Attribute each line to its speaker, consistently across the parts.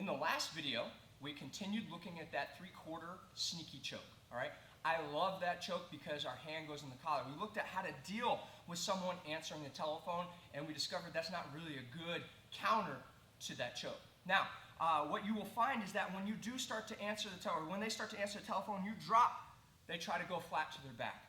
Speaker 1: In the last video, we continued looking at that 3/4 sneaky choke, all right? I love that choke because our hand goes in the collar. We looked at how to deal with someone answering the telephone, and we discovered that's not really a good counter to that choke. Now, what you will find is that when you do start to answer the telephone, when they start to answer the telephone, you drop, they try to go flat to their back.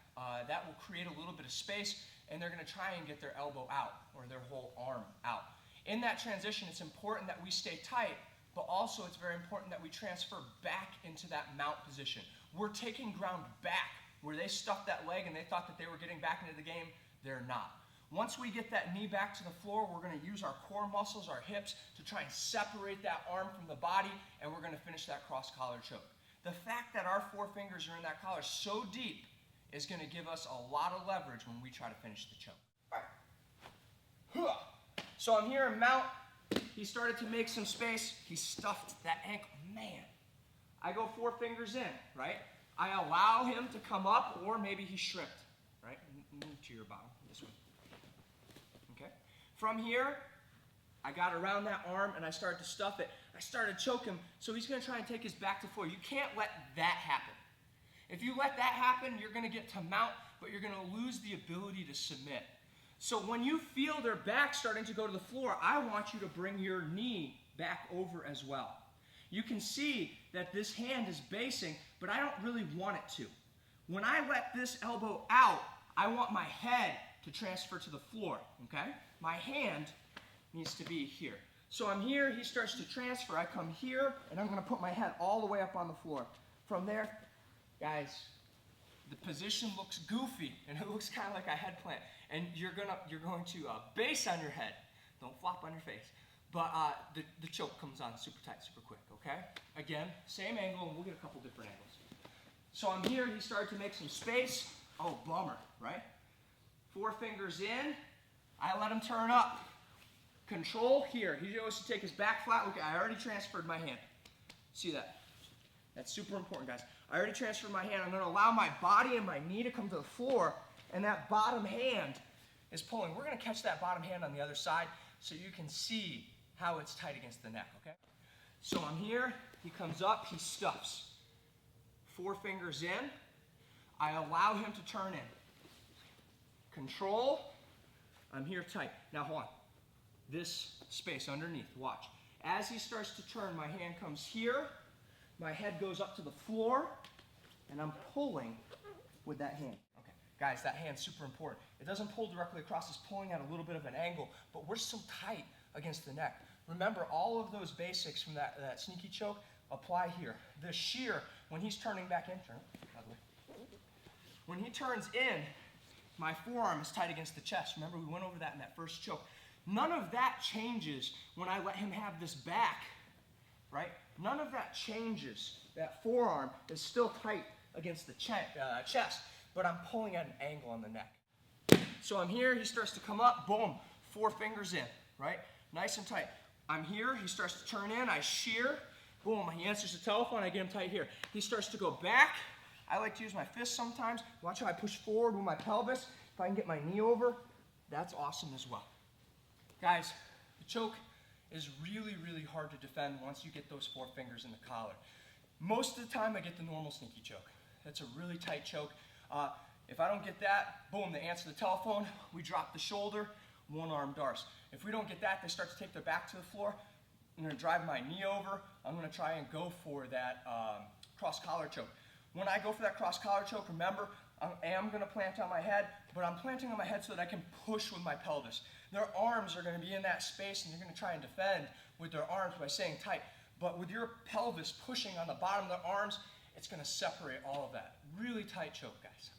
Speaker 1: That will create a little bit of space, and they're going to try and get their elbow out or their whole arm out. In that transition, it's important that we stay tight, but also it's very important that we transfer back into that mount position. We're taking ground back. Where they stuffed that leg and they thought that they were getting back into the game, they're not. Once we get that knee back to the floor, we're going to use our core muscles, our hips, to try and separate that arm from the body, and we're going to finish that cross-collar choke. The fact that our four fingers are in that collar so deep is going to give us a lot of leverage when we try to finish the choke. All right. So I'm here in mount. He started to make some space. He stuffed that ankle. Man, I go four fingers in, right? I allow him to come up, or maybe he shrimped, right? Move to your bottom, this way. Okay? From here, I got around that arm and I started to stuff it. I started to choke him, so he's going to try and take his back to the floor. You can't let that happen. If you let that happen, you're going to get to mount, but you're going to lose the ability to submit. So when you feel their back starting to go to the floor, I want you to bring your knee back over as well. You can see that this hand is basing, but I don't really want it to. When I let this elbow out, I want my head to transfer to the floor, okay? My hand needs to be here. So I'm here, he starts to transfer, I come here, and I'm gonna put my head all the way up on the floor. From there, guys, the position looks goofy, and it looks kind of like a head plant. And you're going to base on your head. Don't flop on your face. But the choke comes on super tight, super quick, okay? Again, same angle, and we'll get a couple different angles. So I'm here, he started to make some space. Oh, bummer, right? Four fingers in, I let him turn up. Control here. He goes to take his back flat. Look, I already transferred my hand. See that? That's super important, guys. I already transferred my hand. I'm going to allow my body and my knee to come to the floor, and that bottom hand is pulling. We're going to catch that bottom hand on the other side so you can see how it's tight against the neck, okay? So I'm here. He comes up. He stuffs. Four fingers in. I allow him to turn in. Control. I'm here tight. Now, hold on. This space underneath. Watch. As he starts to turn, my hand comes here. My head goes up to the floor, and I'm pulling with that hand. Okay, guys, that hand's super important. It doesn't pull directly across, it's pulling at a little bit of an angle, but we're so tight against the neck. Remember, all of those basics from that sneaky choke apply here. The shear, when he's turning back in, by the way. When he turns in, my forearm is tight against the chest. Remember, we went over that in that first choke. None of that changes when I let him have this back, right? None of that changes. That forearm is still tight against the chest, but I'm pulling at an angle on the neck. So I'm here, he starts to come up, boom, four fingers in, right? Nice and tight. I'm here, he starts to turn in, I shear, boom, he answers the telephone, I get him tight here. He starts to go back. I like to use my fist sometimes. Watch how I push forward with my pelvis. If I can get my knee over, that's awesome as well. Guys, the choke is really, really hard to defend once you get those four fingers in the collar. Most of the time, I get the normal sneaky choke. That's a really tight choke. If I don't get that, boom, they answer the telephone, we drop the shoulder, one arm darce. If we don't get that, they start to take their back to the floor. I'm gonna drive my knee over. I'm gonna try and go for that cross-collar choke. When I go for that cross-collar choke, remember, I am gonna plant on my head, but I'm planting on my head so that I can push with my pelvis. Their arms are going to be in that space, and they're going to try and defend with their arms by staying tight. But with your pelvis pushing on the bottom of the arms, it's going to separate all of that. Really tight choke, guys.